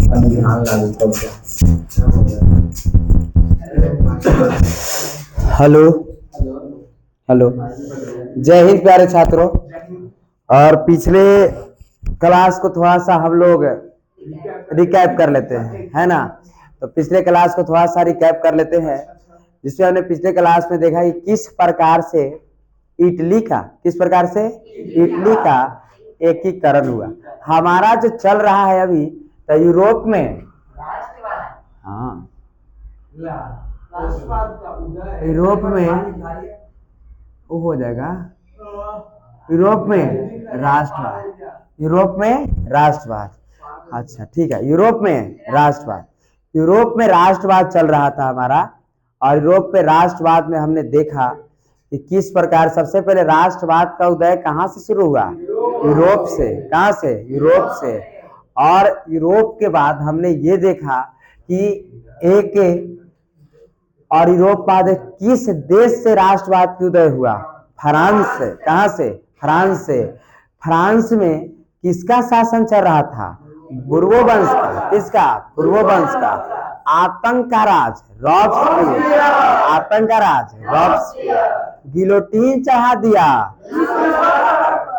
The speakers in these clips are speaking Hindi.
संविधान लागू कब हुआ? हेलो हेलो, जय हिंद प्यारे छात्रों। और पिछले क्लास को थोड़ा सा हम लोग रिकैप कर लेते हैं, है ना। तो पिछले क्लास को थोड़ा सा रिकैप कर लेते हैं, जिसमें हमने पिछले क्लास में देखा कि किस प्रकार से इटली का एकीकरण हुआ। हमारा जो चल रहा है अभी तो यूरोप में, हाँ, यूरोप में वो हो जाएगा, यूरोप में राष्ट्रवाद। अच्छा ठीक है, यूरोप में राष्ट्रवाद चल रहा था हमारा। और यूरोप में राष्ट्रवाद में हमने देखा कि किस प्रकार सबसे पहले राष्ट्रवाद का उदय कहाँ से शुरू हुआ? यूरोप से। कहाँ से? यूरोप से। और यूरोप के बाद हमने ये देखा कि और यूरोप बाद किस देश से राष्ट्रवाद की उदय हुआ? फ्रांस से। कहाँ से? फ्रांस से। फ्रांस में किसका शासन चल रहा था? बुर्बो वंश का। किसका? बुर्बो वंश का। आतंक का राज रॉबस्पियर। गिलोटीन चढ़ा दिया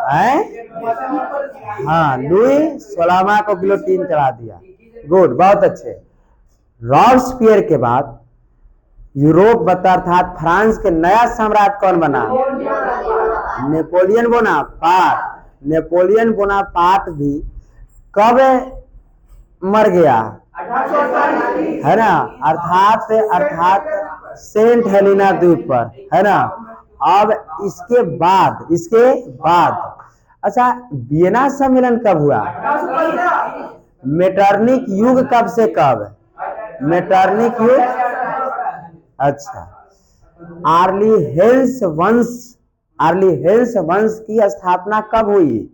है, हाँ, लुई 16वां को गिलोटीन चढ़ा दिया। गुड, बहुत अच्छे। रॉबस्पियर के बाद यूरोप अर्थात फ्रांस के नया सम्राट कौन बना? नेपोलियन बोनापार्ट भी कब मर गया? है ना, अर्थात सेंट हेलेना द्वीप पर, है ना। अब इसके बाद अच्छा, वियना सम्मेलन कब हुआ? मेटरनिक युग कब से कब? मेटरनिक युग। अच्छा, आर्ली हेंस वंश की स्थापना कब हुई?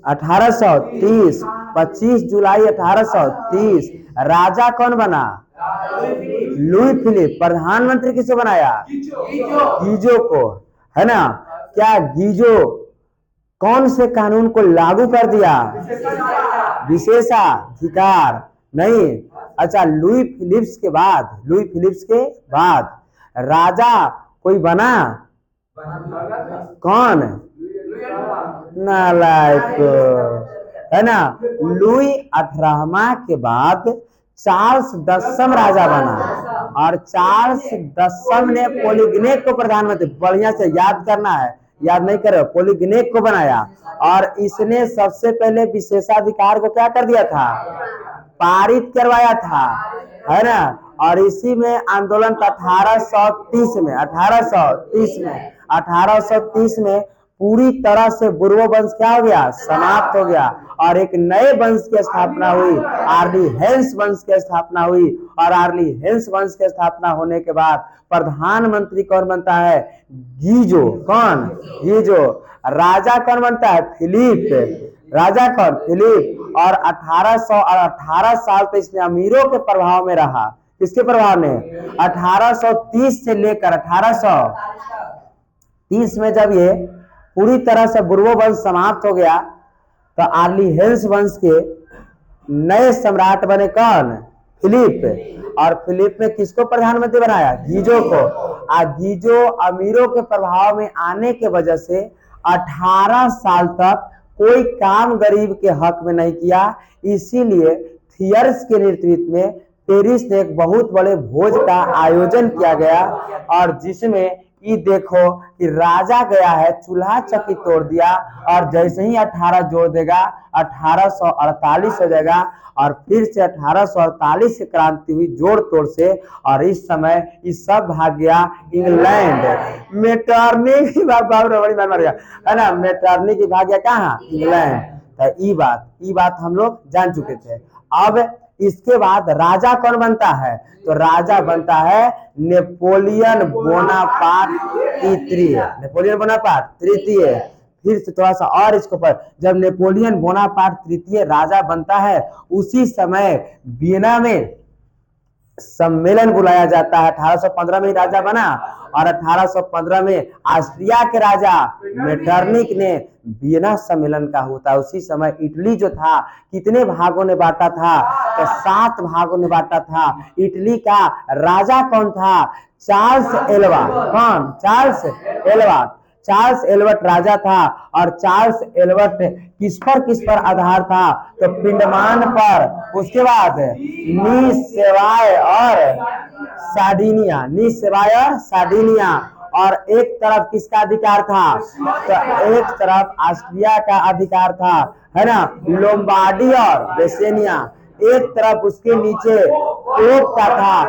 1830, 25 जुलाई 1830। राजा कौन बना? Louis Philippe. प्रधानमंत्री किसे बनाया? गीजो को, है ना। क्या गीजो कौन से कानून को लागू कर दिया? विशेषाधिकार नहीं। अच्छा, लुई फिलिप्स के बाद राजा कोई बना? कौन? नालायक, है ना। लुई 18वां के बाद चार्ल्स 10वां राजा बना। और चार्ल्स 10वां ने पोलिगनेक को प्रधानमंत्री, बढ़िया से याद करना है, याद नहीं कर रहे हो, पोलिगनेक को बनाया। और इसने सबसे पहले विशेषाधिकार को क्या कर दिया था? पारित करवाया था, है ना। और इसी में आंदोलन 1830 में पूरी तरह से बुर्बो वंश क्या हो गया? समाप्त हो गया। और एक नए वंश की स्थापना हुई, आर्ली हेंस वंश की स्थापना हुई। और आर्ली हेंस वंश की स्थापना होने के बाद प्रधानमंत्री कौन बनता है? गीजो। कौन? गीजो। राजा कौन बनता है? फिलिप। राजा कौन? फिलिप। और 18 साल तक इसने अमीरों के प्रभाव में रहा। किसके प्रभाव में? 1830 से लेकर 1830 में जब ये पूरी तरह से बुर्बो वंश समाप्त हो गया तो आर्ली हेंस वंश के नए सम्राट बने कौन? फिलिप। और फिलिप ने किसको प्रधानमंत्री बनाया? गीजो को। गीजो अमीरों के प्रभाव में आने के वजह से 18 साल तक कोई काम गरीब के हक में नहीं किया। इसीलिए थियर्स के नेतृत्व में पेरिस में एक बहुत बड़े भोज का आयोजन किया गया। और जिसमें ये देखो कि राजा गया है, चूल्हा चक्की तोड़ दिया, और जैसे ही 18 जोड़ देगा 1848 हो जाएगा। और फिर से 1848 से क्रांति हुई जोड़ तोड़ से। और इस समय ये सब भाग गया इंग्लैंड। मेटरनिक की मर गया, है ना। मेटरनिक की भाग गया कहाँ? इंग्लैंड। तो ये बात हम लोग जान चुके थे। अब इसके बाद राजा कौन बनता है? तो राजा बनता है नेपोलियन बोनापार्ट तृतीय। फिर से थोड़ा सा और इसको पर, जब नेपोलियन बोनापार्ट तृतीय राजा बनता है, उसी समय वियना में सम्मेलन बुलाया जाता है। 1815 में राजा बना और 1815 में ऑस्ट्रिया के राजा मेटरनिक ने वियना सम्मेलन का होता। उसी समय इटली जो था कितने भागों ने बांटा था, तो 7 भागों ने बांटा था। इटली का राजा कौन था? Charles Alva. कौन? Charles Alva. चार्ल्स एल्बर्ट राजा था। और चार्ल्स एल्बर्ट किस पर आधार था? तो पिंडमान पर। उसके बाद नीस, सेवाय और सार्डिनिया। नीस, सेवाय और सार्डिनिया। और एक तरफ किसका अधिकार था? तो एक तरफ ऑस्ट्रिया का अधिकार था, है ना, लोम्बार्डी और बेसेनिया। एक तरफ उसके नीचे पोप का था।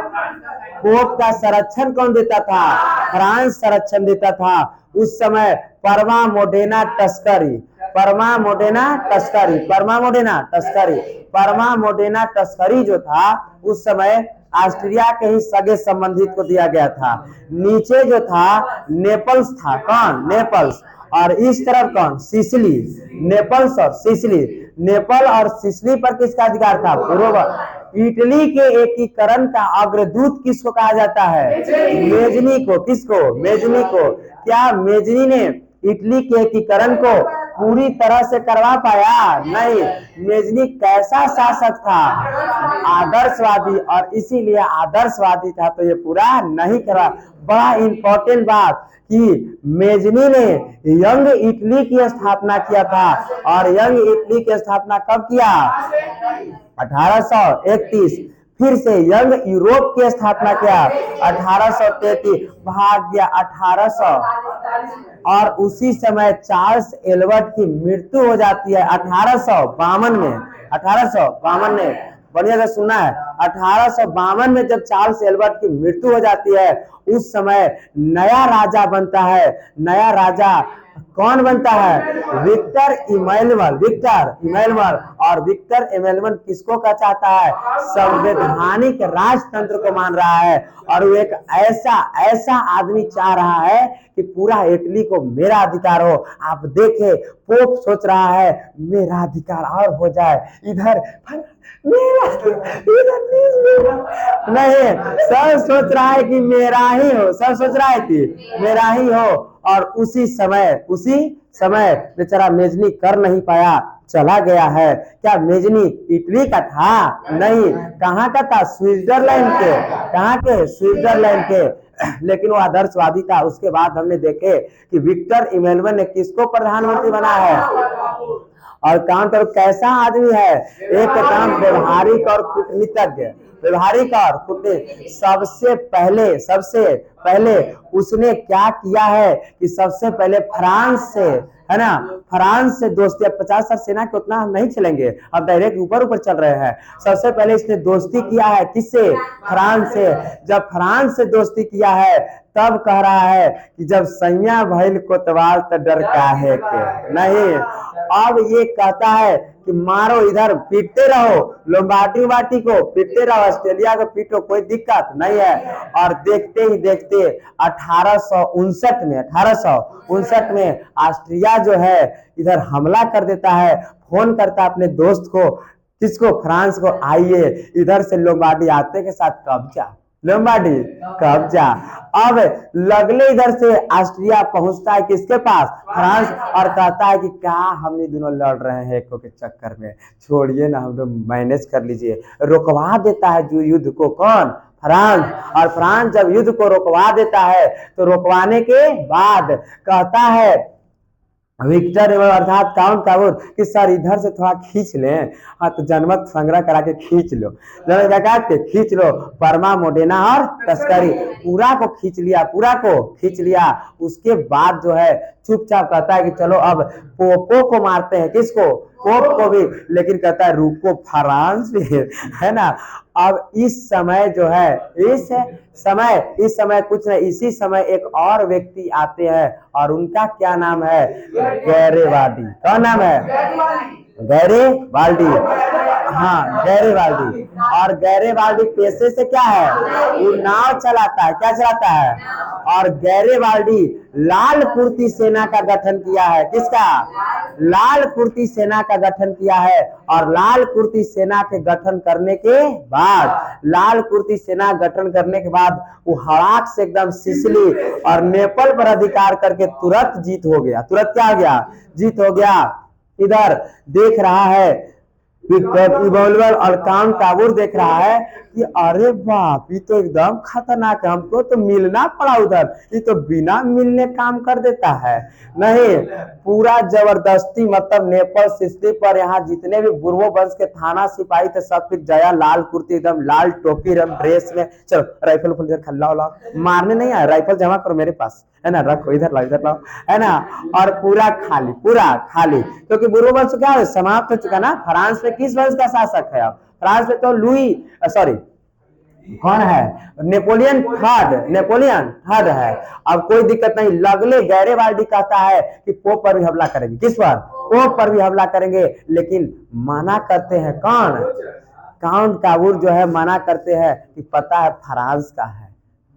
पोप का संरक्षण कौन देता था? फ्रांस संरक्षण देता था। उस समय परमा मोडेना टस्करी, परमा मोडेना टस्करी, परमा मोडेना टस्करी, परमा मोडेना टस्करी जो था उस समय ऑस्ट्रिया के ही सगे संबंधित को दिया गया था। नीचे जो था नेपल्स था। कौन? नेपल्स। और इस तरफ कौन? सिसिली। नेपल्स और सिसिली। नेपल और सिसिली पर किसका अधिकार था? पूर्व। इटली के एकीकरण का अग्रदूत किसको कहा जाता है? मेजनी को। किसको? मेजनी को। क्या मेजनी ने इटली के एकीकरण को पूरी तरह से करवा पाया? नहीं। मेजनी कैसा शासक था? आदर्शवादी। और इसीलिए आदर्शवादी था तो ये पूरा नहीं करा। बड़ा इंपॉर्टेंट बात कि मेजनी ने यंग इटली की स्थापना किया था। और यंग इटली की स्थापना कब किया? 1831। फिर से यंग यूरोप की स्थापना किया 1833। भाग गया 1800। और उसी समय चार्ल्स एल्बर्ट की मृत्यु हो जाती है 1852 में। 1852 में, बढ़िया से सुनना है, 1852 में जब चार्ल्स एल्बर्ट की मृत्यु हो जाती है उस समय नया राजा बनता है। नया राजा कौन बनता है? Victor Emmanuel. Victor Emmanuel. और विक्टर इमैनुअल किसको का चाहता है? संवैधानिक राजतंत्र को मान रहा है। और वो एक ऐसा आदमी चाह रहा है कि पूरा इटली को मेरा अधिकार हो। आप देखें, पोप सोच रहा है मेरा अधिकार और हो जाए, इधर मेरा, नहीं, सब सोच रहा है कि मेरा ही हो। सब सोच रहा है कि मेरा ही हो। और उसी समय बेचारा मेजनी कर नहीं पाया, चला गया है। क्या मेजनी इटली का था? नहीं। कहाँ का था? स्विट्जरलैंड के। कहाँ के? स्विट्जरलैंड के। लेकिन वो आदर्शवादी था। उसके बाद हमने देखे कि विक्टर इमैनुअल ने किसको प्रधानमंत्री बनाया है? और काम तो कैसा आदमी है? एक काम व्यवहारिक और कूटनीतिज्ञ। व्यवहारिक और कूटनीतिज्ञ। सबसे पहले उसने क्या किया है कि सबसे पहले फ्रांस से, है ना, फ्रांस से दोस्ती। अब 50 सेना के उतना हम नहीं चलेंगे, अब डायरेक्ट ऊपर चल रहे हैं। सबसे पहले इसने दोस्ती किया है किससे? फ्रांस से। जब फ्रांस से दोस्ती किया है तब कह रहा है कि जब सैया भइल कोतवाल तो डर काहे के नहीं। अब ये कहता है कि मारो, इधर पीटते रहो, लोम्बार्डी को पीटते रहो, ऑस्ट्रेलिया को पीटो, कोई दिक्कत नहीं है। और देखते ही देखते 1859 में ऑस्ट्रिया जो है इधर हमला कर देता है। फोन करता अपने दोस्त को, किसको? फ्रांस को, आइए इधर से लोम्बार्डी आते के साथ कब्जा, लोम्बार्डी कब्जा। अब लगले इधर से ऑस्ट्रिया पहुंचता है किसके पास? फ्रांस। और कहता है कि क्या हमने दोनों लड़ रहे हैं एको के चक्कर में, छोड़िए ना, हम लोग मैनेज कर लीजिए। रुकवा देता है जो युद्ध को। कौन? फ्रांस। और फ्रांस जब युद्ध को रुकवा देता है तो रुकवाने के बाद कहता है विक्टर अर्थात काउंट काबूर कि सर इधर से थोड़ा खींच लें। हाँ, तो जनमत संग्रह करा के खींच लो, खींच लो। परमा मोडेना और टस्करी पूरा को खींच लिया। उसके बाद जो है चुपचाप कहता है कि चलो अब पोपो को मारते हैं। किसको? पोप को भी। लेकिन कहता है रुको, फ्रांस भी है ना। अब इस समय जो है, इस समय कुछ नहीं, इसी समय एक और व्यक्ति आते हैं और उनका क्या नाम है? गैरिबाल्डी। क्या नाम है? गैरिबाल्डी। हाँ गैरेवाल्डी। और गैरेवाल्डी पेशे से क्या है, वो नाव चलाता है। क्या चलाता है? और गैरेवाल्डी लाल कुर्ती सेना का गठन किया है। किसका? लाल कुर्ती सेना का गठन किया है। और लाल कुर्ती सेना के गठन करने के बाद, लाल कुर्ती सेना गठन करने के बाद वो हड़ाक से एकदम सिसिली और नेपाल पर अधिकार करके तुरंत जीत हो गया। तुरंत क्या हो गया? जीत हो गया। इधर देख रहा है विक्टर इमैनुअल और काउंट काबूर देख रहा है कि अरे बाप, ये तो एकदम खतरनाक है, हमको तो मिलना पड़ा उधर, ये तो बिना मिलने काम कर देता है। नहीं, पूरा जबरदस्ती, मतलब नेपाल सिस्टी पर यहाँ जितने भी बुर्बो वंश के थाना सिपाही थे सब फिर जया लाल कुर्ती, एकदम लाल टोपी, एकदम ड्रेस में। चलो राइफल फुल इधर खल्ला उला मारने नहीं आया, राइफल जमा करो मेरे पास, है ना, रखो इधर लाओ, इधर लाओ, है ना। और पूरा खाली, पूरा खाली, क्योंकि बुर्बो वंश क्या है, समाप्त हो चुका ना। फ्रांस में किस वंश का शासक है? फ्रांस में तो लुई, सॉरी कौन है, नेपोलियन थर्ड, नेपोलियन थर्ड है। अब कोई दिक्कत नहीं, लगले गैरेवाल्डी कहता है कि पोप पर भी हमला करेंगे। किस पर? पोप पर भी हमला करेंगे। लेकिन मना करते हैं कौन? काउंट काबूर जो है मना करते हैं कि पता है फ्रांस का है,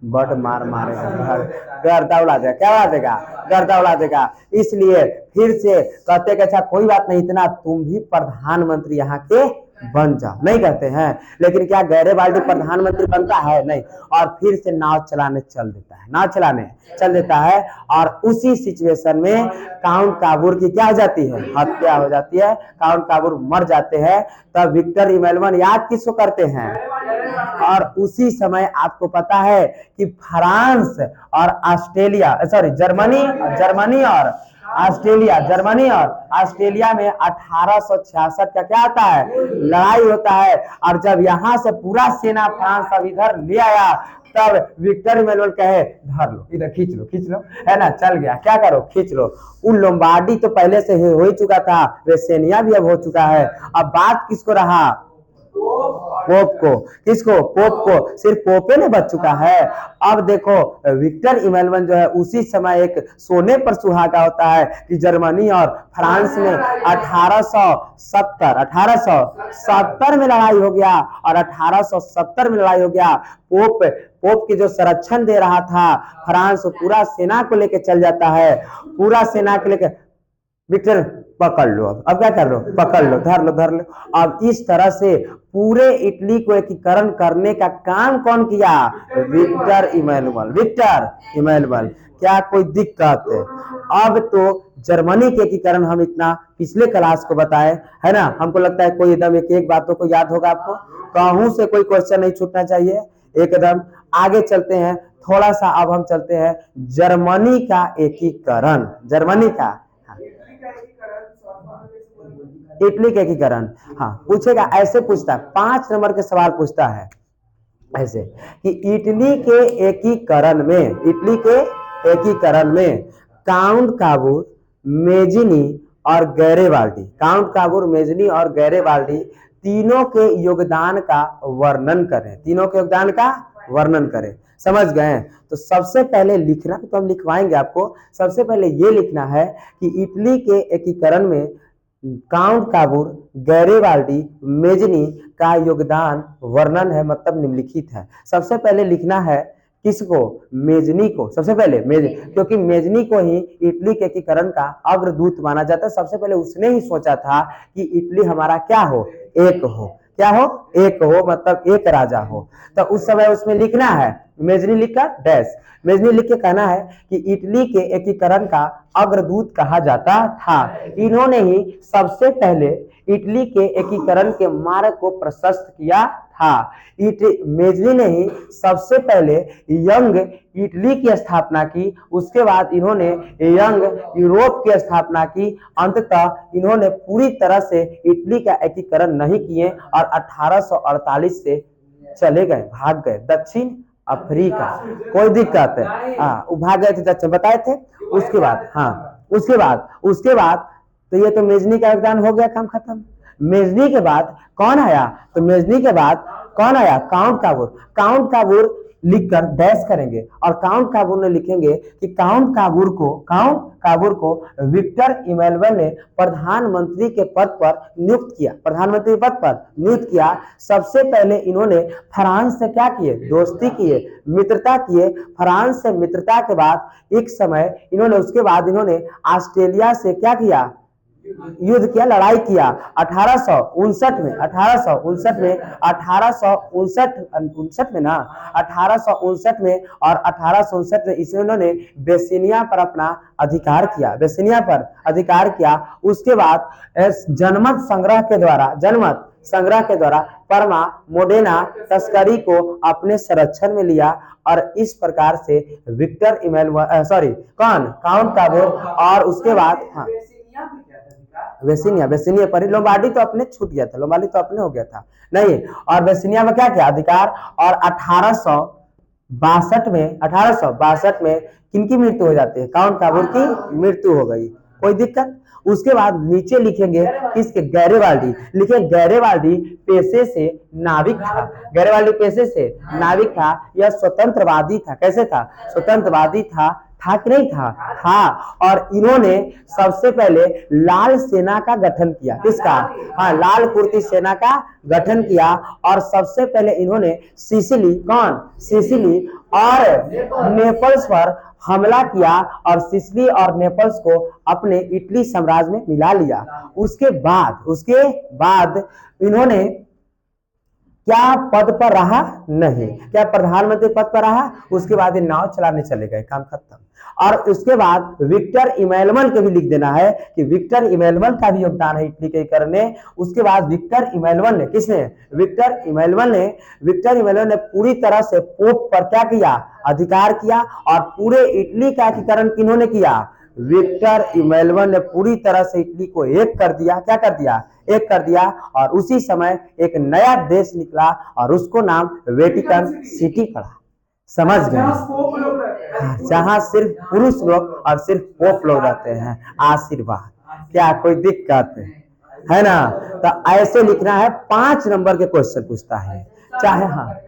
बट मार मारेगा, गर्दा उड़ा देगा। क्या उड़ा देगा? गर्दा उड़ा देगा। इसलिए फिर से कहते कि अच्छा कोई बात नहीं, इतना तुम भी प्रधानमंत्री यहाँ के बन जाओ। नहीं कहते हैं, लेकिन क्या गैरेवाल्डी प्रधानमंत्री बनता है? नहीं। और फिर से नाव चलाने चल देता है, नाव चलाने चल देता है। और उसी सिचुएशन में काउंट काबूर की क्या हो जाती है? हत्या हो जाती है। काउंट काबूर मर जाते हैं। तब विक्टर इमैनुअल याद किसको करते हैं? और उसी समय आपको पता है कि फ्रांस और ऑस्ट्रेलिया, सॉरी जर्मनी और ऑस्ट्रेलिया, जर्मनी और ऑस्ट्रेलिया में 1866 का क्या आता है? लड़ाई होता है। और जब यहाँ से पूरा सेना फ्रांस अब इधर ले आया, तब विक्टर इमैनुअल कहे धर लो, इधर खींच लो, खींच लो, है ना, चल गया। क्या करो? खींच लो। उन लोम्बार्डी तो पहले से हो ही चुका था, वेसेनिया भी अब हो चुका है। अब बात किसको रहा? पोप को। किसको? पोप को। सिर्फ पोपे ने बच चुका है। अब देखो विक्टर इमैनुअल जो है उसी समय एक सोने पर सुहागा होता है कि जर्मनी और फ्रांस में 1870 में लड़ाई हो गया। और 1870 में लड़ाई हो गया। पोप की जो संरक्षण दे रहा था फ्रांस, पूरा सेना को लेकर चल जाता है। पूरा सेना को लेकर विक्टर पकड़ लो। अब क्या कर लो? पकड़ लो, धर लो, धर लो। अब इस तरह से पूरे इटली को एकीकरण करने का काम कौन किया? Victor Emmanuel. Victor Emmanuel. क्या कोई दिक्कत है? अब तो जर्मनी के एकीकरण हम इतना पिछले क्लास को बताए, है ना। हमको लगता है कोई एकदम एक एक बातों को याद होगा आपको, कहूं से कोई क्वेश्चन नहीं छूटना चाहिए एकदम। आगे चलते हैं थोड़ा सा, अब हम चलते हैं जर्मनी का एकीकरण। जर्मनी का, इटली के एकीकरण। हाँ पूछेगा, ऐसे पूछता है, 5 नंबर के सवाल पूछता है ऐसे कि इटली के एकीकरण में काउंट काबूर, मेजिनी और गैरेवाल्डी, काउंट काबूर, मेजिनी और गैरेवाल्डी तीनों के योगदान का वर्णन करें। तीनों के योगदान का वर्णन करें। समझ गए? तो सबसे पहले लिखना, तो हम लिखवाएंगे आपको। सबसे पहले ये लिखना है कि इटली के एकीकरण में काउंट काबूर, गैरेवाल्डी, मेजनी का योगदान वर्णन है, मतलब निम्नलिखित है। सबसे पहले लिखना है किसको? मेजनी को। सबसे पहले क्योंकि मेजनी को ही इटली के एकीकरण का अग्रदूत माना जाता है। सबसे पहले उसने ही सोचा था कि इटली हमारा क्या हो? एक हो। क्या हो? एक हो, मतलब एक राजा हो। तो उस समय उसमें लिखना है मेजनी लिखकर डैश, मेजनी लिख के कहना है कि इटली के एकीकरण का अग्रदूत कहा जाता था। इन्होंने ही सबसे पहले इटली के एकीकरण के मार्ग को प्रशस्त किया था। मेजनी ने ही सबसे पहले यंग इटली की स्थापना की। उसके बाद इन्होंने यंग यूरोप की स्थापना की। अंततः इन्होंने पूरी तरह से इटली का एकीकरण नहीं किए और 1848 से चले गए, भाग गए दक्षिण अफ्रीका। कोई दिक्कत है? हाँ भाग गए थे दक्षिण, बताए थे। उसके बाद, हाँ उसके बाद तो ये तो मेजनी का योगदान हो गया, काम खत्म। मेजनी के बाद कौन आया? तो मेजनी के बाद कौन आया? काउंट काबूर। काउंट काबूर लिखकर डैश करेंगे और काउंट काबूर ने लिखेंगे कि काउंट काबूर को विक्टर इमैनुअल ने प्रधानमंत्री के पद पर नियुक्त किया, प्रधानमंत्री पद पर नियुक्त किया। सबसे पहले इन्होंने फ्रांस से क्या किए, दोस्ती किए, मित्रता किए। फ्रांस से मित्रता के बाद एक समय इन्होंने, उसके बाद इन्होंने ऑस्ट्रेलिया से क्या किया, युद्ध किया, लड़ाई किया। 1859 में 1859 में 1859 में ना 1859 में और 1859 में इन्होंने बेसिनिया पर अपना अधिकार किया, बेसिनिया पर अधिकार किया। उसके बाद जनमत संग्रह के द्वारा परमा मोडेना तस्करी को अपने संरक्षण में लिया और इस प्रकार से विक्टर इमैनुअल काउंट काबूर और उसके बाद हाँ बेसिनिया पर लोम्बार्डी तो अपने छूट गया था, लोम्बार्डी तो अपने हो गया था नहीं, और बेसिनिया में क्या किया अधिकार। और 1862 में किनकी मृत्यु हो जाती है, काउंट काबूर की मृत्यु हो गई, कोई दिक्कत। उसके बाद नीचे लिखेंगे किसके, गैरेवाल्डी, लिखे गैरेवाल्डी पेशे से नाविक था, गैरेवाल्डी पेशे से नाविक था। यह स्वतंत्रवादी था, कैसे था, स्वतंत्रवादी था कि नहीं था। और इन्होंने सबसे पहले लाल सेना का गठन किया, किसका, हाँ लाल कुर्ती सेना का गठन किया। और सबसे पहले इन्होंने सिसिली और नेपल्स पर हमला किया और सिसिली और नेपल्स को अपने इटली साम्राज्य में मिला लिया। उसके बाद इन्होंने क्या पद पर रहा, नहीं, क्या प्रधानमंत्री पद पर रहा। उसके बाद ये नाव चलाने चले गए, काम खत्म। और उसके बाद विक्टर इमैनुअल के भी लिख देना है कि विक्टर इमैनुअल का भी योगदान है इटली के करने। उसके बाद विक्टर इमैनुअल ने, किसने, विक्टर इमैनुअल ने पूरी तरह से पोप पर क्या किया, अधिकार किया। और पूरे इटली का एकीकरण किन्होंने किया, विक्टर इमैनुअल ने पूरी तरह से इटली को एक कर दिया, क्या कर दिया, एक कर दिया। और उसी समय एक नया देश निकला और उसको नाम वेटिकन सिटी पड़ा, समझ गए, जहां सिर्फ पुरुष लोग और सिर्फ पोप लोग रहते हैं। आशीर्वाद, क्या कोई दिक्कत है ना। तो ऐसे लिखना है, 5 नंबर के क्वेश्चन पूछता है, चाहे हाँ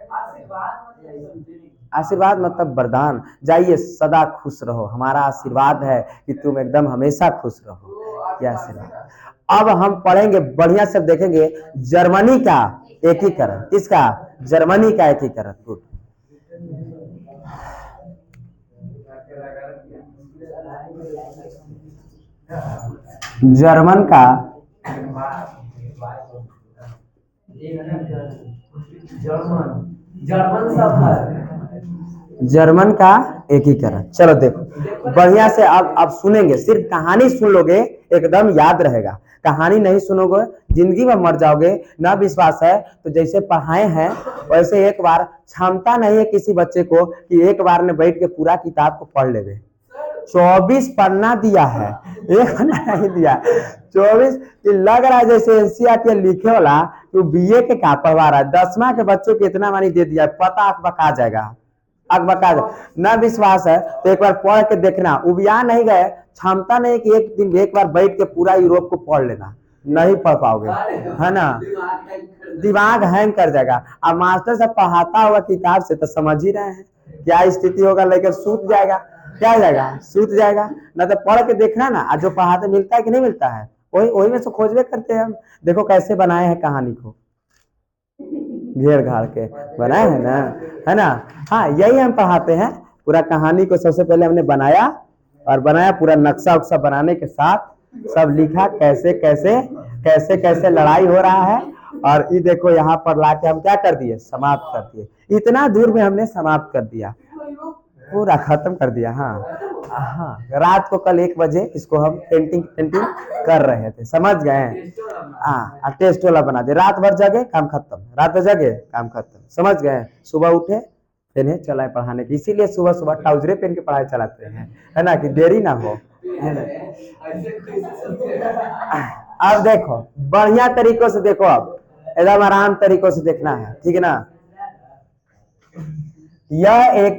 आशीर्वाद मतलब वरदान, जाइए सदा खुश रहो, हमारा आशीर्वाद है कि तुम एकदम हमेशा खुश रहो, यह आशीर्वाद। अब हम पढ़ेंगे, बढ़िया से देखेंगे जर्मनी का एकीकरण, किसका, जर्मनी का एकीकरण। गुड, जर्मन का जर्मन का एकीकरण। चलो देखो बढ़िया से, अब सुनेंगे, सिर्फ कहानी सुन लोगे एकदम याद रहेगा, कहानी नहीं सुनोगे जिंदगी में मर जाओगे। ना विश्वास है तो जैसे पढ़ाए हैं वैसे एक बार, क्षमता नहीं है किसी बच्चे को कि एक बार में बैठ के पूरा किताब को पढ़ लेवे। 24 पन्ना दिया है, एक पन्ना नहीं दिया, 24। लग रहा है जैसे एनसीईआरटी लिखे वाला तो बीए के का पढ़वा रहा है, 10वां के बच्चों को इतना मानी दे दिया, पता अकबका जाएगा, ना विश्वास है तो एक बार पढ़ के देखना। उबिया नहीं गए, क्षमता नहीं कि एक दिन एक बार बैठ के पूरा यूरोप को पढ़ लेना, नहीं पढ़ पाओगे, है ना, दिमाग हैंग कर जाएगा। अब मास्टर साहब पढ़ाता हुआ किताब से तो समझ ही रहे हैं क्या स्थिति होगा, लेकर सूत जाएगा, क्या जाएगा, सूत जाएगा। ना तो पढ़ के देखना ना, आज जो पढ़ाते मिलता है कि नहीं मिलता है, वही में से खोजबे करते हैं हम। देखो कैसे बनाए हैं कहानी को, घेर घाड़ के बनाए हैं ना, है ना। हाँ यही हम पढ़ाते हैं, पूरा कहानी को सबसे पहले हमने बनाया पूरा नक्शा उक्सा बनाने के साथ सब लिखा, कैसे कैसे कैसे कैसे लड़ाई हो रहा है। और ये देखो यहाँ पर लाके हम क्या कर दिए, समाप्त कर दिए। इतना दूर में हमने समाप्त कर दिया, पूरा खत्म कर दिया। हाँ रात को कल 1 बजे इसको हम पेंटिंग कर रहे थे, समझ गए। हाँ टेस्ट वाला बना दे, रात भर जगे काम खत्म, रात भर जगे काम खत्म, समझ गए। सुबह उठे फिर चलाए पढ़ाने की, इसीलिए सुबह सुबह ट्राउजरे पहन के पढ़ाई चलाते हैं, है ना, कि देरी ना हो। अब देखो बढ़िया तरीकों से देखो, अब एकदम आराम तरीकों से देखना है, ठीक है ना। यह एक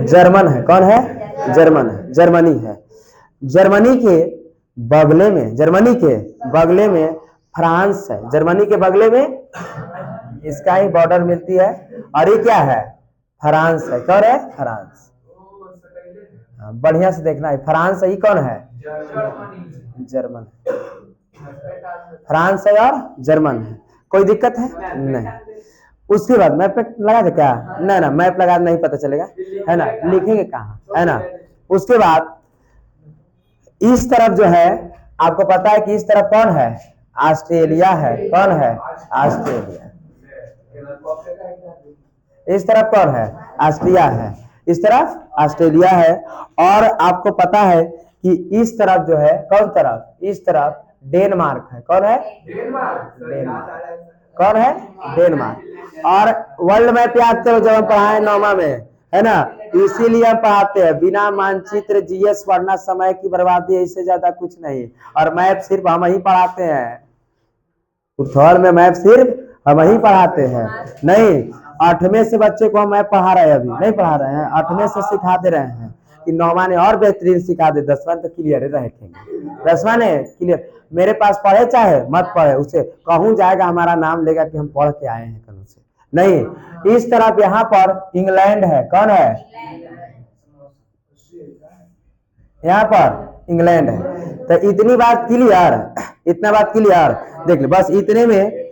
जर्मन है, कौन है, जर्मन है, जर्मनी है। जर्मनी के बगले में फ्रांस है, जर्मनी के बगले में इसका ही बॉर्डर मिलती है। और ये क्या है? फ्रांस है। कौन है? फ्रांस। बढ़िया से देखना है, फ्रांस है, ये कौन है? जर्मन। फ्रांस है और जर्मन है। कोई दिक्कत है? नहीं। उसके बाद मैप पे लगा दे क्या? नहीं ना, मैप लगा नहीं पता चलेगा, है ना, लिखेंगे कहाँ, है ना। उसके बाद इस तरफ जो है, आपको पता है कि इस तरफ कौन है? ऑस्ट्रेलिया है। कौन है? ऑस्ट्रेलिया। इस तरफ कौन है? ऑस्ट्रिया है। इस तरफ ऑस्ट्रेलिया है। और आपको पता है कि इस तरफ जो है, कौन तरफ? इस तरफ डेनमार्क है। कौन है? डेनमार्क। कौन है? डेनमार्क। और वर्ल्ड मैप याद करो, जब हम पढ़ाए 9वां में, है ना, इसीलिए हम पढ़ाते हैं, बिना मानचित्र जीएस पढ़ना समय की बर्बादी है, इससे ज्यादा कुछ नहीं। और मैप सिर्फ हम ही पढ़ाते हैं, पुथौल में मैप सिर्फ हम ही पढ़ाते हैं। नहीं, 8वें से बच्चे को हम मैप पढ़ा रहे हैं, अभी नहीं पढ़ा रहे हैं, 8वें से सिखा दे रहे हैं कि 9वां ने और बेहतरीन सिखा दे, 10वां तो क्लियर रहेंगे। 10वां ने क्लियर, मेरे पास पढ़े चाहे मत पढ़े, उसे कहूं जाएगा, हमारा नाम लेगा कि हम पढ़ के आए हैं कल से। नहीं, इस तरफ यहाँ पर इंग्लैंड है। कौन है? यहाँ पर इंग्लैंड है। तो इतनी बात क्लियर, इतना बात क्लियर, देख ले, बस इतने में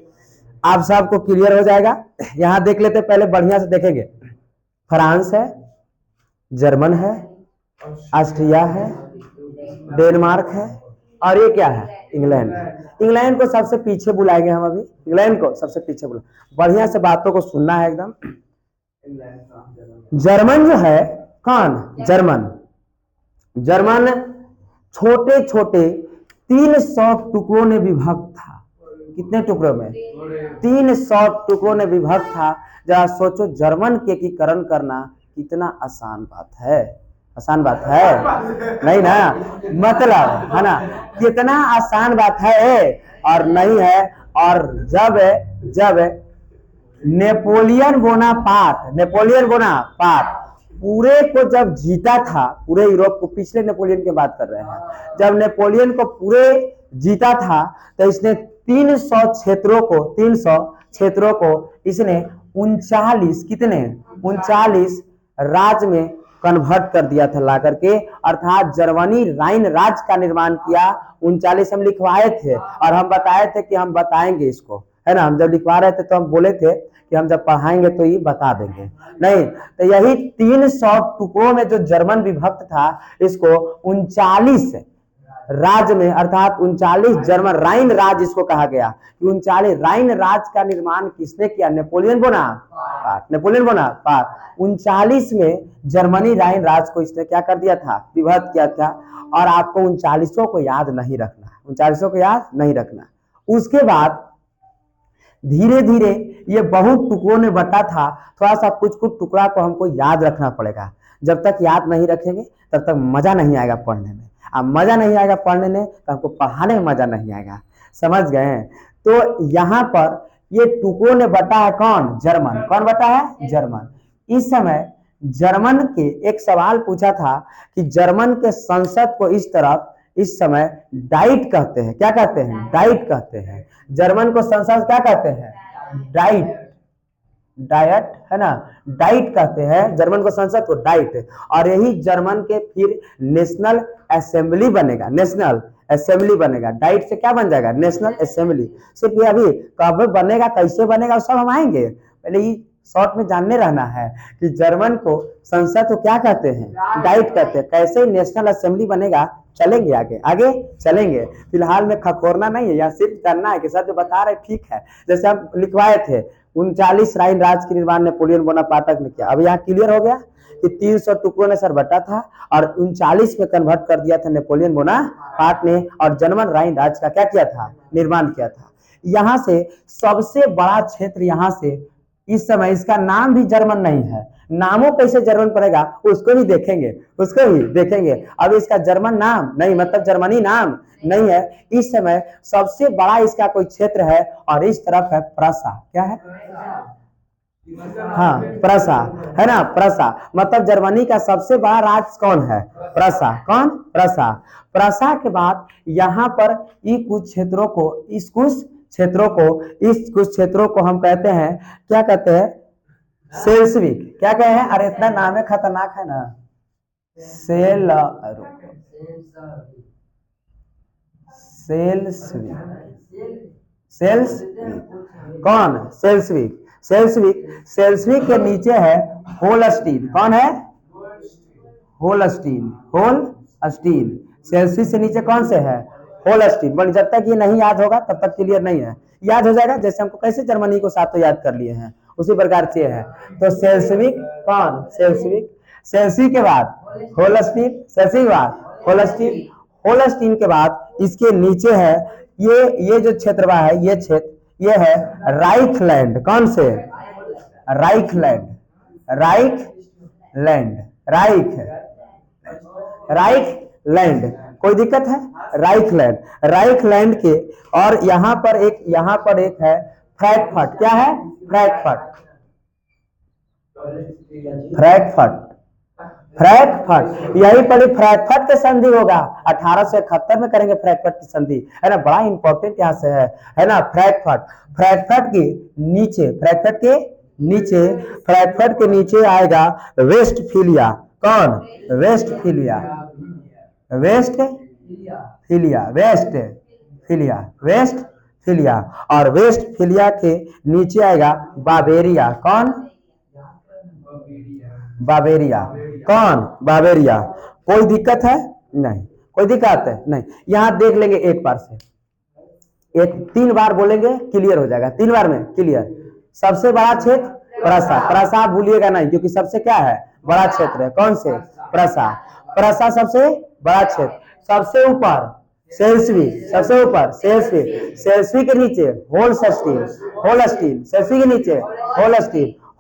आप सबको क्लियर हो जाएगा। यहां देख लेते, पहले बढ़िया से देखेंगे। फ्रांस है, जर्मन है, ऑस्ट्रिया है, डेनमार्क है, और ये क्या है? इंग्लैंड है। इंग्लैंड को सबसे पीछे बुलाएंगे हम अभी, इंग्लैंड को सबसे पीछे बुला, बढ़िया से बातों को सुनना है एकदम। जर्मन जो है, कौन? जर्मन। जर्मन छोटे छोटे 300 टुकड़ों ने विभक्त था। कितने टुकड़ों में? 300 टुकड़ों ने विभक्त था। जरा सोचो, जर्मन के एकीकरण करना कितना आसान बात है? आसान बात है? नहीं ना, मतलब, है ना, कितना आसान बात है और नहीं है। और जब नेपोलियन बोनापार्ट पूरे को जब जीता था, पूरे यूरोप को, पिछले नेपोलियन की बात कर रहे हैं, जब नेपोलियन को पूरे जीता था, तो इसने 300 क्षेत्रों को इसने 39 राज्य में कन्वर्ट कर दिया था ला करके, अर्थात जर्मनी राइन राज्य का निर्माण किया। 39 हम लिखवाए थे और हम बताए थे कि हम बताएंगे इसको, है ना। हम जब लिखवा रहे थे तो हम बोले थे कि हम जब पढ़ाएंगे तो ये बता देंगे। नहीं, तो यही 300 टुकड़ों में जो जर्मन विभक्त था, इसको 39 राज्य में, अर्थात 39 जर्मन राइन राज्य इसको कहा गया। 39 राइन राज्य का निर्माण किसने किया? Napoleon Bonaparte. 39 में जर्मनी राइन राज्य को इसने क्या कर दिया था? विभक्त किया था। और आपको 39 को याद नहीं रखना, 39 को याद नहीं रखना। उसके बाद धीरे धीरे ये बहुत टुकड़ों में बटा था। थोड़ा सा कुछ टुकड़ा को हमको याद रखना पड़ेगा। जब तक याद नहीं रखेंगे तब तक मजा नहीं आएगा पढ़ने में। अब मजा नहीं आएगा पढ़ने में तो हमको पढ़ाने में मजा नहीं आएगा। समझ गए? तो यहाँ पर ये टुकड़ों ने बटा है कौन? जर्मन। कौन बटा है? जर्मन। इस समय जर्मन के एक सवाल पूछा था कि जर्मन के संसद को इस तरफ इस समय डाइट कहते हैं। क्या कहते हैं? डाइट कहते हैं। जर्मन को संसद क्या कहते हैं? डाइट, है ना, डाइट कहते हैं जर्मन को संसद को, डाइट। और यही जर्मन के फिर नेशनल असेंबली बनेगा। नेशनल असेंबली बनेगा, डाइट से क्या बन जाएगा? National assembly. सिर्फ ये अभी कब बनेगा, कैसे बनेगा, सब हम आएंगे। पहले ये शॉर्ट में जानने रहना है कि जर्मन को संसद को क्या कहते हैं? डाइट कहते हैं। कैसे नेशनल असेंबली बनेगा, चलेंगे आगे चलेंगे। फिलहाल में खखोरना नहीं है, या सिर्फ करना है कि सर जो बता रहे ठीक है। जैसे हम लिखवाए थे 39 राइन राज्य के निर्माण नेपोलियन बोनापार्ट ने किया। अब यहाँ क्लियर हो गया कि 300 टुकड़ों ने सर बटा था और 39 में कन्वर्ट कर दिया था नेपोलियन बोनापार्ट ने, और जर्मन राइन राज्य का क्या किया था? निर्माण किया था। यहाँ से सबसे बड़ा क्षेत्र, यहाँ से इस समय इसका नाम भी जर्मन नहीं है। नामों कैसे जर्मन पड़ेगा उसको भी देखेंगे। अब इसका जर्मन नाम नहीं, मतलब जर्मनी नाम नहीं है। इस समय सबसे बड़ा इसका कोई क्षेत्र है और इस तरफ है प्रसा। क्या है? हाँ प्रसा, है ना, प्रसा मतलब जर्मनी का सबसे बड़ा राज्य कौन है? प्रसा। कौन? प्रसा। प्रसा के बाद यहाँ पर कुछ क्षेत्रों को इस कुछ क्षेत्रों को हम कहते हैं, क्या कहते हैं? सेल्सविक। क्या कहे हैं? अरे इतना नाम है खतरनाक है ना, सेल सेल्सविक। कौन? सेल्सविक। सेल्सविक के नीचे है होलस्टीन। कौन है? होलस्टीन। सेल्सियस से नीचे कौन से है? होलस्टीन। बट जब तक ये नहीं याद होगा तब तक क्लियर नहीं है। याद हो जाएगा, जैसे हमको कैसे जर्मनी को सातों याद कर लिए हैं उसी प्रकार से है। तो सेल्सविक। कौन? सेल्सिक के बाद होलस्टीन। सेल्सिक के बाद होलस्टीन के बाद इसके नीचे है ये जो क्षेत्र है, ये है राइखलैंड। कौन से? राइखलैंड। कोई दिक्कत है? राइखलैंड के, और यहाँ पर एक है फ्रैंकफर्ट। क्या है? फ्रैंकफर्ट। यही पर फ्रैंकफर्ट के संधि होगा 1871 में करेंगे फ्रैंकफर्ट की संधि, है ना, बड़ा इंपॉर्टेंट यहाँ से है ना। फ्रैंकफर्ट के नीचे आएगा वेस्टफीलिया। कौन? वेस्टफीलिया। और वेस्टफीलिया के नीचे आएगा बावेरिया। कौन? बावेरिया। कौन? बावेरिया। कोई दिक्कत है? नहीं। कोई दिक्कत है? नहीं। यहां देख लेंगे एक बार से, 3 बार बोलेंगे क्लियर हो जाएगा, 3 बार में क्लियर। सबसे बड़ा क्षेत्र प्रसा भूलिएगा नहीं, क्योंकि सबसे क्या है? बड़ा क्षेत्र है। कौन से? प्रसा सबसे बड़ा क्षेत्र। सबसे ऊपर सेल्सविक। सेल्सविक के नीचे होलस्टीन। सेल्सविक के नीचे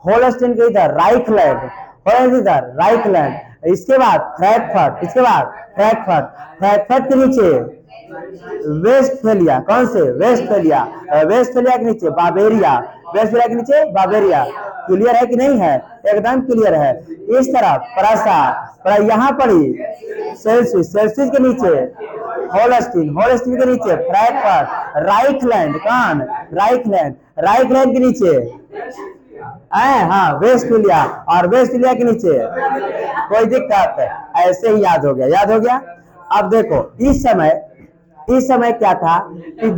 होलस्टीन के इधर राइखलैंड। इसके बाद फ्रैंकफर्ट के नीचे वेस्टफेलिया। कौन से? वेस्टफेलिया के नीचे बावेरिया। क्लियर है कि नहीं है? एकदम क्लियर है। इस तरफ प्रसा, यहाँ पर ही सेल्सियस के नीचे होलस्टीन के नीचे फ्रैंकफर्ट। राइखलैंड के नीचे हाँ वेस्टफीलिया, और वेस्टफीलिया के नीचे कोई दिक्कत है? ऐसे ही याद हो गया। अब देखो इस समय क्या था कि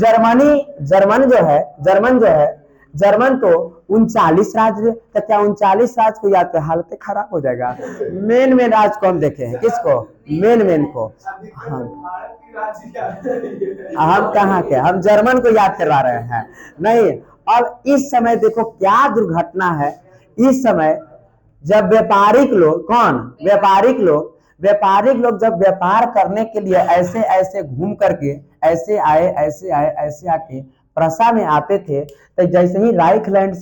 जर्मन तो 39 राज्य, तो क्या 39 राज्य को याद कर हालत खराब हो जाएगा। मेन राज्य को हम देखे हैं। किसको? मेन को। हम कहाँ के? हम जर्मन को याद करवा रहे हैं। नहीं। अब इस समय देखो क्या दुर्घटना है। इस समय जब व्यापारिक लोग जब व्यापार करने के लिए ऐसे घूम करके ऐसे आके प्रसा में आते थे, तो जैसे ही राइखलैंड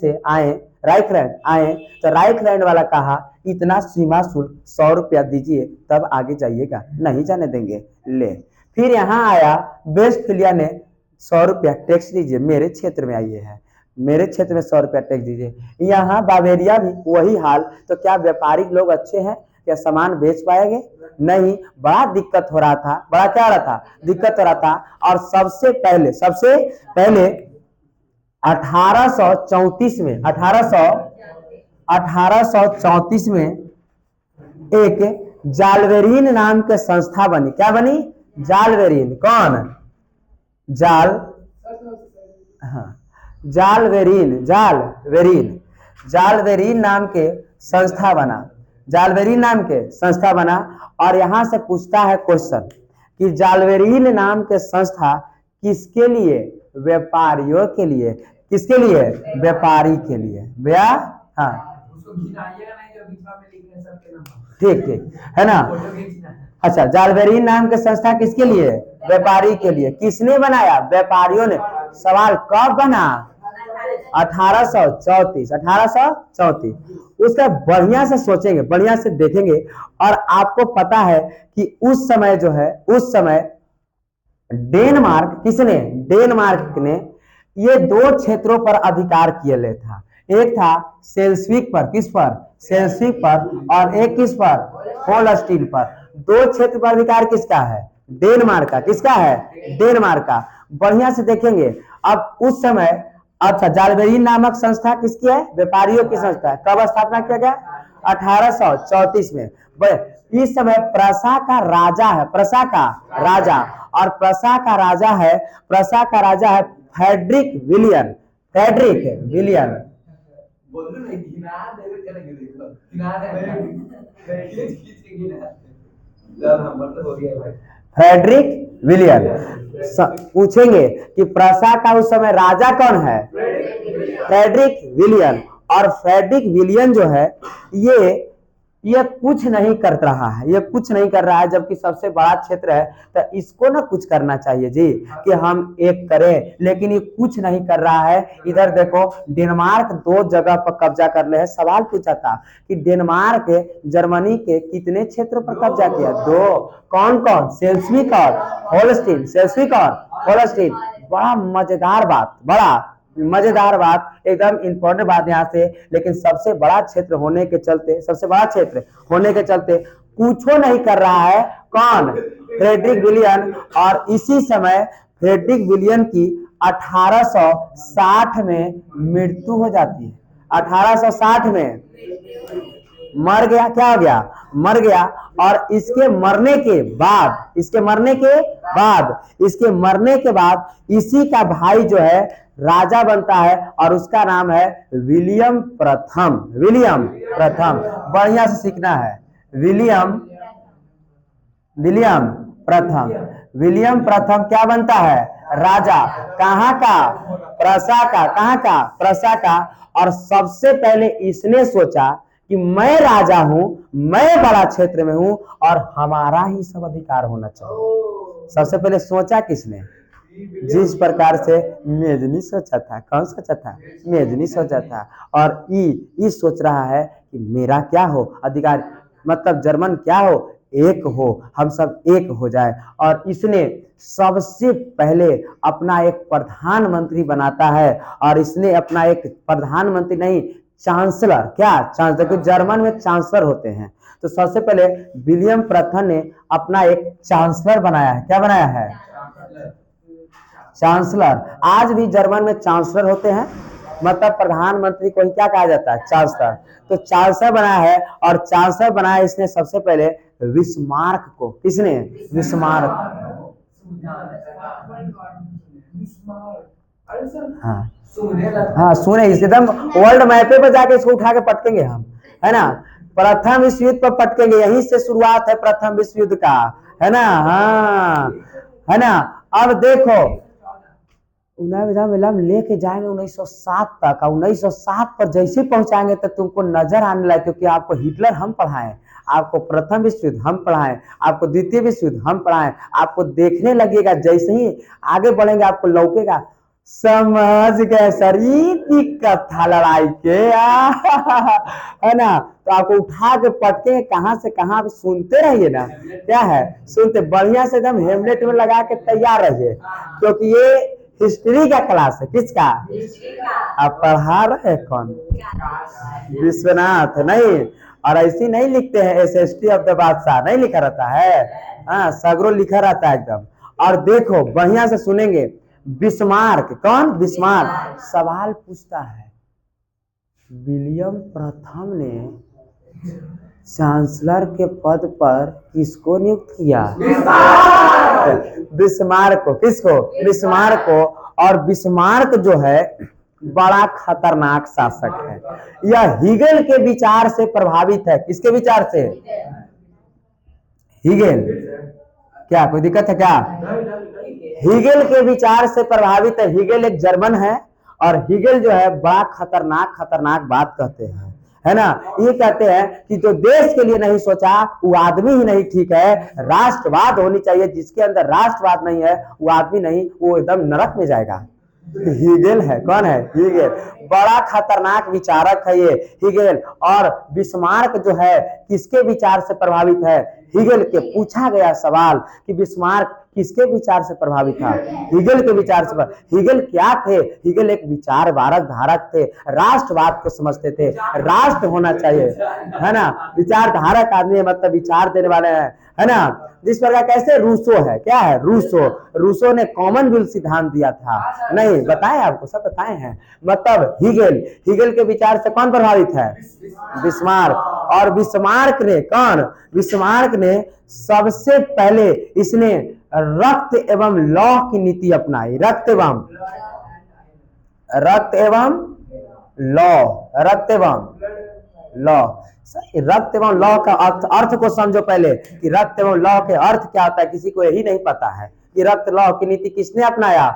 आए तो राइखलैंड वाला कहा इतना सीमा शुल्क 100 रुपया दीजिए तब आगे जाइएगा, नहीं जाने देंगे। ले फिर यहाँ आया वेस्टफीलिया ने 100 रुपया टैक्स दीजिए, मेरे क्षेत्र में आइए है, मेरे क्षेत्र में 100 रुपया टैक्स दीजिए। यहाँ बावेरिया भी वही हाल। तो क्या व्यापारिक लोग अच्छे हैं? क्या सामान बेच पाएंगे? नहीं, बड़ा दिक्कत हो रहा था। दिक्कत हो रहा था। और सबसे पहले 1834 में एक जालवेरीन नाम के संस्था बनी। क्या बनी? जालवेरीन। कौन? जालवेरीन नाम के संस्था बना। और यहां से पूछता है क्वेश्चन कि जालवेरीन नाम के संस्था किसके लिए? व्यापारियों के लिए। किसके लिए? व्यापारी के लिए। हाँ ठीक है ना। अच्छा, जालवेरीन नाम के संस्था किसके लिए? व्यापारी के लिए। किसने बनाया? व्यापारियों ने। सवाल कब बना? 1834। उसका बढ़िया से सोचेंगे, बढ़िया से देखेंगे, और आपको पता है कि उस समय डेनमार्क ने ये 2 क्षेत्रों पर अधिकार किए ले था। एक था सेल्सविक पर, किस पर, सेल्सविक पर, और एक किस पर, होलस्टीन पर। दो क्षेत्र पर अधिकार किसका है, डेनमार्क का। किसका है, डेनमार्क का। बढ़िया से देखेंगे। अब उस समय अच्छा जालबेरी नामक संस्था किसकी है, व्यापारियों की संस्था है। कब स्थापना किया गया, 1834 में। इस समय प्रसा का राजा है, प्रसा का राजा, और प्रसा का राजा है, प्रसा का राजा है Frederick William, Frederick William, Frederick William. पूछेंगे कि प्रसा का उस समय राजा कौन है, फ्रेडरिक विलियम। और फ्रेडरिक विलियम जो है ये कुछ नहीं कर रहा है, ये कुछ नहीं कर रहा है, जबकि सबसे बड़ा क्षेत्र है। तो इसको ना कुछ करना चाहिए जी कि हम एक करें, लेकिन ये कुछ नहीं कर रहा है। इधर देखो डेनमार्क दो जगह पर कब्जा कर ले है। सवाल पूछा था कि डेनमार्क जर्मनी के कितने क्षेत्रों पर कब्जा किया, दो। कौन कौन, सेल्सविक और होलस्टीन, सेल्सविक और होलस्टीन। बड़ा मजेदार बात, बड़ा मजेदार बात, एकदम इंपॉर्टेंट बात यहाँ से। लेकिन सबसे बड़ा क्षेत्र होने के चलते, सबसे बड़ा क्षेत्र होने के चलते कुछो नहीं कर रहा है कौन, फ्रेडरिक विलियम। और इसी समय फ्रेडरिक विलियम की 1860 में मृत्यु हो जाती है। 1860 में मर गया, क्या हो गया, मर गया। और इसके मरने के बाद, इसके मरने के बाद, इसके मरने के बाद इसी का भाई जो है राजा बनता है, और उसका नाम है विलियम प्रथम, विलियम प्रथम। बढ़िया से सीखना है, विलियम, विलियम प्रथम। विलियम प्रथम क्या बनता है, राजा। कहाँ का, प्रसा का, कहाँ का, प्रसा का। और सबसे पहले इसने सोचा कि मैं राजा हूं, मैं बड़ा क्षेत्र में हूं, और हमारा ही सब अधिकार होना चाहिए। सबसे पहले सोचा किसने, जिस प्रकार से मेजनी सोचा था। कौन सोचा था, मेजनी सोचा था। और ई सोच रहा है कि मेरा क्या हो अधिकार, मतलब जर्मन क्या हो, एक हो, हम सब एक हो जाए। और इसने सबसे पहले अपना एक प्रधानमंत्री बनाता है। और इसने अपना एक प्रधानमंत्री नहीं, चांसलर, क्या चांसलर, क्योंकि जर्मन में चांसलर होते हैं। तो सबसे पहले विलियम प्रथम ने अपना एक चांसलर बनाया है। क्या बनाया है, चांसलर। आज भी जर्मन में चांसलर होते हैं, मतलब प्रधानमंत्री को ही क्या कहा जाता है, चांसलर। तो चांसलर बनाया है। और चांसलर बनाया इसने सबसे पहले बिस्मार्क को। किसने, बिस्मार्क। हाँ हाँ, सुने, एकदम वर्ल्ड मैपे पर जाके इसको उठा के पटकेंगे हम, है ना। प्रथम विश्व युद्ध पर पटकेंगे, यहीं से शुरुआत है प्रथम विश्व युद्ध का, है ना। हाँ, है ना। अब देखो लेके जाएंगे 1907 तक। 1907 पर जैसे पहुंचाएंगे तो तुमको नजर आने लगे, क्योंकि आपको हिटलर हम पढ़ाएं, आपको प्रथम विश्व युद्ध हम पढ़ाएं, आपको द्वितीय विश्व युद्ध हम पढ़ाएं। आपको देखने लगेगा, जैसे ही आगे बढ़ेंगे आपको लौकेगा, समझ गए सर, ये दिक्कत था लड़ाई के, है ना। तो आपको उठा के पटके कहां से कहां, सुनते रहिए ना, क्या है, सुनते बढ़िया से एकदम हेमलेट में लगा के तैयार रहिए, क्योंकि ये हिस्ट्री का क्लास है। किसका, आप पढ़ा रहे कौन, विश्वनाथ नहीं। और ऐसी नहीं लिखते हैं, SST ऑफ द बादशाह नहीं लिखा रहता है, हाँ, सगरो लिखा रहता है एकदम। और देखो बढ़िया से सुनेंगे, बिस्मार्क, कौन, बिस्मार्क। सवाल पूछता है, विलियम प्रथम ने चांसलर के पद पर किसको नियुक्त किया, बिस्मार्क को। किसको, बिस्मार्क को। और बिस्मार्क जो है बड़ा खतरनाक शासक है। यह हीगल के विचार से प्रभावित है। किसके विचार से, हीगल। क्या कोई दिक्कत है क्या, हीगल के विचार से प्रभावित है। हीगल एक जर्मन है, और हीगल जो है बड़ा खतरनाक खतरनाक बात कहते हैं, है ना। ये कहते हैं कि जो देश के लिए नहीं सोचा वो आदमी ही नहीं ठीक है, राष्ट्रवाद होनी चाहिए। जिसके अंदर राष्ट्रवाद नहीं है वो आदमी नहीं, वो एकदम नरक में जाएगा। हीगल है, कौन है, हीगल। बड़ा खतरनाक विचारक है ये हीगल। और बिस्मार्क जो है किसके विचार से प्रभावित है, हीगल के। पूछा गया सवाल कि बिस्मार्क किसके विचार से प्रभावित था? हीगल के विचार से। हीगल क्या थे? हीगल एक विचार धारक थे, राष्ट्रवाद को समझते थे, राष्ट्र होना चाहिए, है ना, विचार धारक आदमी है, मतलब विचार देने वाले हैं, है ना। जिस प्रकार कैसे रूसो है, क्या है रूसो ने कॉमनवेल्थ सिद्धांत दिया था, नहीं बताए आपको, सब बताए हैं। मतलब हीगल के विचार से कौन प्रभावित है? बिस्मार्क। और बिस्मार्क ने सबसे पहले इसने रक्त एवं लौह की नीति अपनाई। रक्त एवं लौ का अर्थ को समझो पहले कि रक्त एवं लौ के अर्थ क्या होता है। किसी को यही नहीं पता है कि रक्त लौ की नीति किसने अपनाया।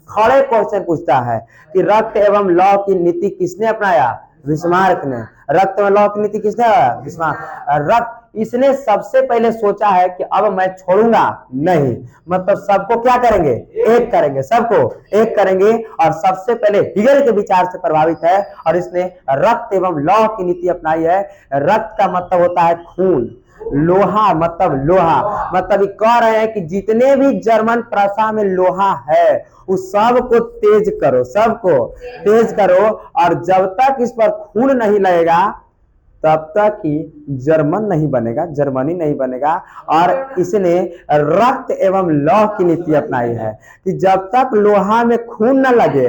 खड़े क्वेश्चन पूछता है कि रक्त एवं लौ की नीति किसने अपनाया? बिस्मार्क ने। रक्त एवं लौ की नीति किसने अपनाया? बिस्मार्क। इसने सबसे पहले सोचा है कि अब मैं छोड़ूंगा नहीं, मतलब सबको क्या करेंगे? एक करेंगे, सबको एक करेंगे। और सबसे पहले हीगल के विचार से प्रभावित है और इसने रक्त एवं लौह की नीति अपनाई है। रक्त का मतलब होता है खून, लोहा मतलब कह रहे हैं कि जितने भी जर्मन प्रसा में लोहा है उस सबको तेज करो, और जब तक इस पर खून नहीं लगेगा तब तक ही जर्मनी नहीं बनेगा। और इसने रक्त एवं लौह की नीति अपनाई है कि जब तक लोहा में खून न लगे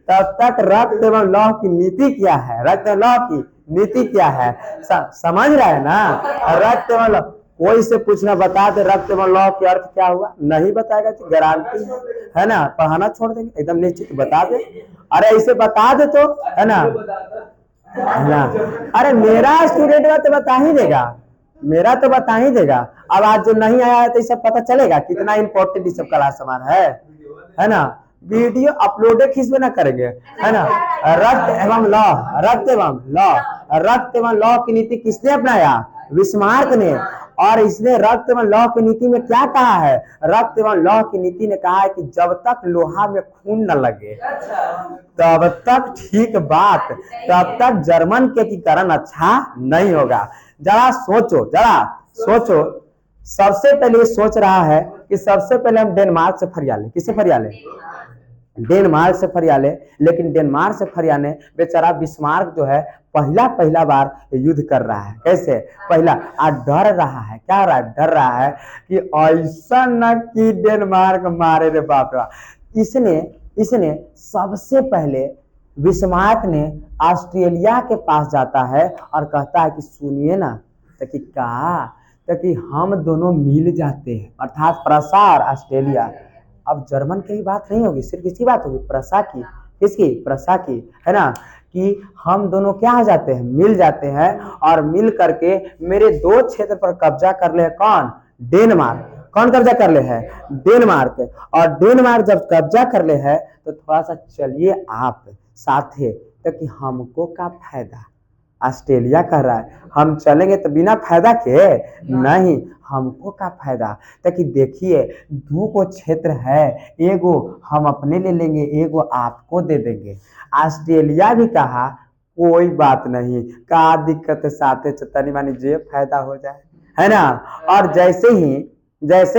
तब तक रक्त एवं लौह की नीति क्या है? रक्त एवं लौह की नीति क्या है? समझ रहे हैं ना? रक्त एवं लौह, कोई से पूछना बता दे रक्त एवं लौह के अर्थ क्या हुआ, नहीं बताएगा, गारंटी है ना, पढ़ाना छोड़ देंगे एकदम निश्चित। बता दे, अरे ऐसे बता दे तो, है ना। अरे मेरा स्टूडेंट तो बता ही देगा, अब आज जो नहीं आया है तो सब पता चलेगा कितना इंपॉर्टेंट सब क्लास सामान है ना। वीडियो अपलोड किस में ना करेंगे, है ना। रक्त एवं लौह की नीति किसने अपनाया? बिस्मार्क ने। और इसने रक्त एवं लौह की नीति में क्या कहा है? रक्त एवं लौह की नीति ने कहा है कि जब तक लोहा में खून न लगे तब तक ठीक बात, तब तक जर्मन के एकीकरण अच्छा नहीं होगा। जरा सोचो, सबसे पहले सोच रहा है कि सबसे पहले हम डेनमार्क से फरियाले। किससे फरियाले? डेनमार्क से फरियाले। लेकिन डेनमार्क से फरियाने बेचारा बिस्मार्क जो है पहला बार युद्ध कर रहा है। कैसे? पहला डर रहा है, क्या रहा है? डर रहा है कि ऐसा न कि डेनमार्क मारे रे बाप रे। इसने सबसे पहले बिस्मार्क ने ऑस्ट्रेलिया के पास जाता है और कहता है कि सुनिए ना, ताकि हम दोनों मिल जाते हैं, अर्थात प्रसार ऑस्ट्रेलिया। अब जर्मन की बात नहीं होगी, सिर्फ किसकी बात होगी? प्रसा की। किसकी? प्रसा की, है ना। कि हम दोनों क्या हो जाते हैं? मिल जाते हैं, और मिल करके मेरे दो क्षेत्र पर कब्जा कर ले। कौन? डेनमार्क। कौन कब्जा कर ले है? डेनमार्क। और डेनमार्क जब कब्जा कर ले है तो थोड़ा सा चलिए आप साथे, ताकि हमको का फायदा। ऑस्ट्रेलिया कह रहा है हम चलेंगे तो बिना फायदा के नहीं, हमको का फायदा। ताकि देखिए दो को क्षेत्र है, एगो हम अपने ले लेंगे, एगो आपको दे देंगे। ऑस्ट्रेलिया भी कहा कोई बात नहीं, का दिक्कत है, साथे तनी मानी जे फायदा हो जाए, है ना। और जैसे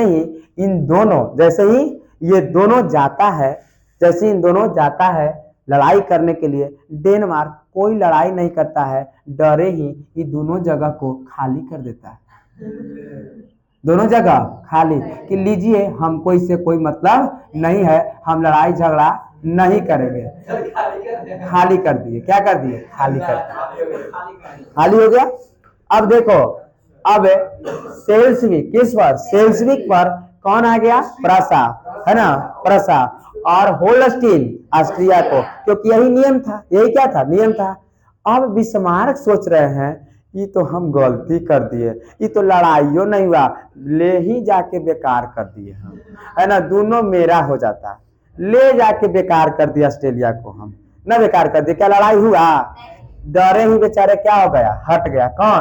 ही ये दोनों जाता है लड़ाई करने के लिए, डेनमार्क कोई लड़ाई नहीं करता है, डरे ही ये दोनों जगह को खाली कर देता है। दोनों जगह खाली कि लीजिए, हमको इससे कोई मतलब नहीं है, हम लड़ाई झगड़ा नहीं करेंगे। खाली कर दिए। क्या कर दिए? खाली कर दिए। खाली हो गया। अब देखो, अब सेल्सविक, किस पर? सेल्सविक पर कौन आ गया? प्रसा, है ना, प्रसा। और होल्स्टीन ऑस्ट्रिया को, क्योंकि यही नियम था, यही क्या था? नियम था। अब बिस्मार्क सोच रहे हैं ये तो हम गलती कर दिए, ये तो लड़ाइयों नहीं हुआ, ले ही जाके बेकार कर दिए हम, है ना। दोनों मेरा हो जाता, ले जाके बेकार कर दिया ऑस्ट्रेलिया को, हम ना बेकार कर दिया। क्या लड़ाई हुआ? डरे ही बेचारे क्या हो गया? हट गया। कौन?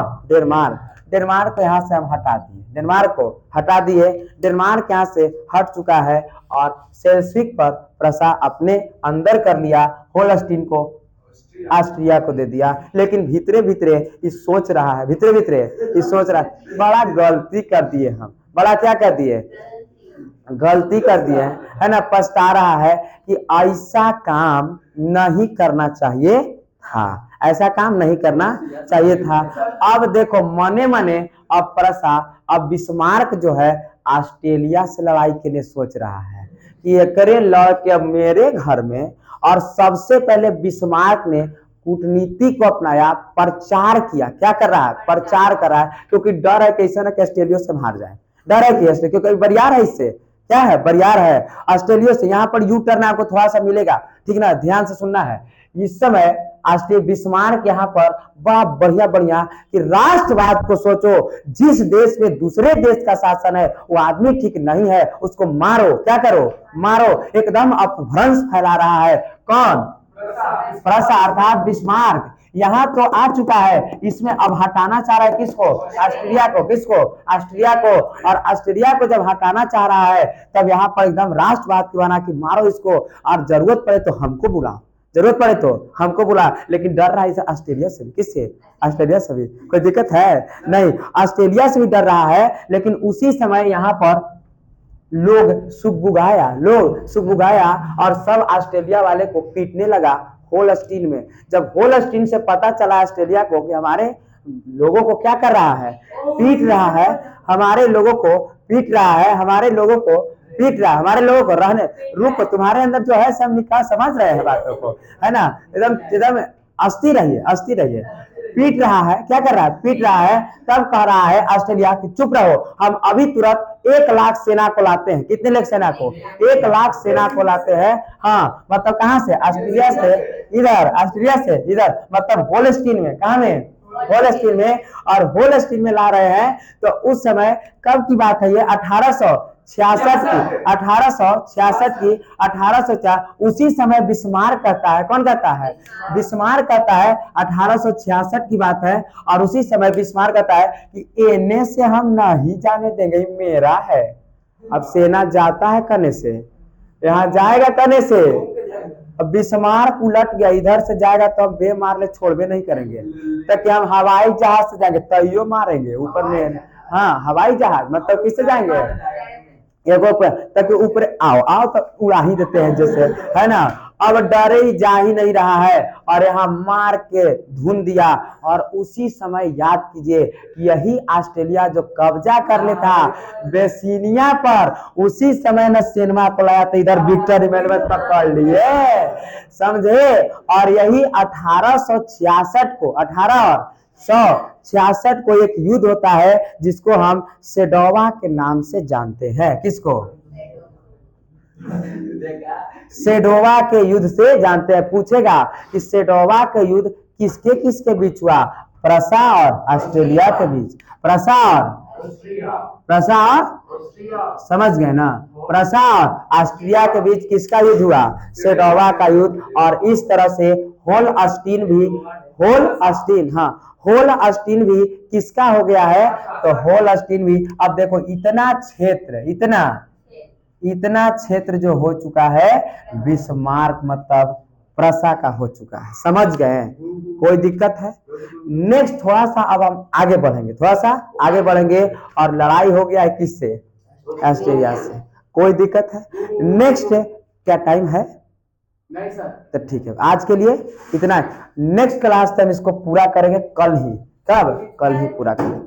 डेनमार्क को यहाँ से हम हटा दिए, डेनमार्क यहाँ से हट चुका है। और सेल्सिक पर प्रसा अपने अंदर कर लिया, होल्स्टीन को ऑस्ट्रिया को दे दिया। लेकिन भीतरे भीतरे ये सोच रहा है, भीतरे भीतरे ये सोच रहा है बड़ा गलती कर दिए हम, बड़ा क्या कर दिए, गलती कर दिए है ना। पछता रहा है कि ऐसा काम नहीं करना चाहिए था, ऐसा काम नहीं करना चाहिए था। अब देखो मने मने अब प्रसा, अब बिस्मार्क जो है ऑस्ट्रेलिया से लड़ाई के लिए सोच रहा है कि ये करे लड़ के अब मेरे घर में। और सबसे पहले बिस्मार्क ने कूटनीति को अपनाया, प्रचार किया। क्या कर रहा है, प्रचार कर रहा है, क्योंकि डर है कि ऐसा ना कि ऑस्ट्रेलिया से हार जाए, डर है कि क्योंकि बरियार है, इससे क्या है, बरियार है ऑस्ट्रेलिया से। यहाँ पर यू टर्न आपको थोड़ा सा मिलेगा, ठीक ना, ध्यान से सुनना है। इस समय ऑस्ट्रेलिया बिस्मार्क यहाँ पर बड़ा बढ़िया बढ़िया कि राष्ट्रवाद को सोचो, जिस देश में दूसरे देश का शासन है वो आदमी ठीक नहीं है, उसको मारो, क्या करो, मारो। एकदम अपभ्रंश फैला रहा है कौन, प्रसा अर्थात बिस्मार्क। यहाँ तो आ चुका है, इसमें अब हटाना चाह रहा है किसको, ऑस्ट्रिया को, किसको, ऑस्ट्रिया को। और ऑस्ट्रिया को जब हटाना चाह रहा है तब यहाँ पर एकदम राष्ट्रवाद की बना कि मारो इसको, और जरूरत पड़े तो हमको बुलाओ, जरूरत पड़े तो हमको बुला। लेकिन डर रहा है ऑस्ट्रेलिया से भी, किससे, ऑस्ट्रेलिया से भी। कोई दिक्कत है नहीं, ऑस्ट्रेलिया से भी डर रहा है। लेकिन उसी समय यहाँ पर लोग सुगबुगाया और सब ऑस्ट्रेलिया वाले को पीटने लगा होलस्टीन में। जब होलस्टीन से पता चला ऑस्ट्रेलिया को कि हमारे लोगों को क्या कर रहा है, पीट रहा है, हमारे लोगों को पीट रहा है, हमारे लोगों को पीट रहा है, हमारे लोगों को रहने, रुक, तुम्हारे अंदर जो है सब निकाल, समझ रहे हैं बातों को, है ना, एकदम एकदम अस्थिर रहिए, अस्थिर रहिए। पीट रहा है, क्या कर रहा है, पीट रहा है। तब कह रहा है ऑस्ट्रेलिया की चुप रहो, हम अभी तुरंत 1 लाख सेना को लाते हैं। कितने लाख सेना को, 1 लाख सेना को लाते हैं। हाँ, मतलब कहां से, ऑस्ट्रेलिया से इधर, ऑस्ट्रेलिया से इधर, मतलब होलस्टीन में, कहां में, होलस्टीन में। और होलस्टीन में ला रहे हैं। तो उस समय कब की बात है ये, 1866 की, 1866 की, 1804। उसी समय बिस्मार्क कहता है, कौन कहता है, बिस्मार्क कहता है, 1866 की बात है। और उसी समय बिस्मार्क कहता है कि एने से हम नहीं जाने देंगे, मेरा है। अब सेना जाता है कने से, यहाँ जाएगा कने से। अब बिस्मार्क उलट गया, इधर से जाएगा तो बे मार ले, छोड़बे नहीं करेंगे, ताकि हम हवाई जहाज से जाएंगे तैयो मारेंगे ऊपर में। हाँ, हवाई जहाज मतलब किससे जाएंगे, ताकि ऊपर आओ आओ तो उड़ा ही देते हैं जैसे, है ना। अब डरे ही जा ही नहीं रहा है और यहाँ मार के धुन दिया। और उसी समय याद कीजिए कि यही ऑस्ट्रेलिया जो कब्जा कर लेता बेसिनिया पर, उसी समय न सेनमा को लाया तो इधर विक्टर इमैनुअल पकड़ लिए, समझे। और यही 1866 को, 1866 को एक युद्ध होता है जिसको हम सेडोवा के नाम से जानते हैं। किसको, सेडोवा के युद्ध से जानते हैं। पूछेगा कि सेडोवा के युद्ध किसके किसके बीच हुआ, प्रसा और ऑस्ट्रेलिया के बीच, प्रसा और समझ गए ना, प्रसा और ऑस्ट्रिया के बीच किसका युद्ध हुआ, सेडोवा का युद्ध। और इस तरह से होलस्टीन भी, होलस्टीन, हाँ, होलस्टीन भी किसका हो गया है, तो होलस्टीन भी। अब देखो इतना क्षेत्र, इतना क्षेत्र जो हो चुका है बिस्मार्क मतलब प्रसा का हो चुका है, समझ गए। कोई दिक्कत है, नेक्स्ट थोड़ा सा अब हम आगे बढ़ेंगे, थोड़ा सा आगे बढ़ेंगे। और लड़ाई हो गया है किससे, ऑस्ट्रेलिया से। कोई दिक्कत है, नेक्स्ट क्या टाइम है, नहीं सर, तो ठीक है आज के लिए इतना। नेक्स्ट क्लास में हम इसको पूरा करेंगे कल ही, कब, कल ही पूरा करेंगे।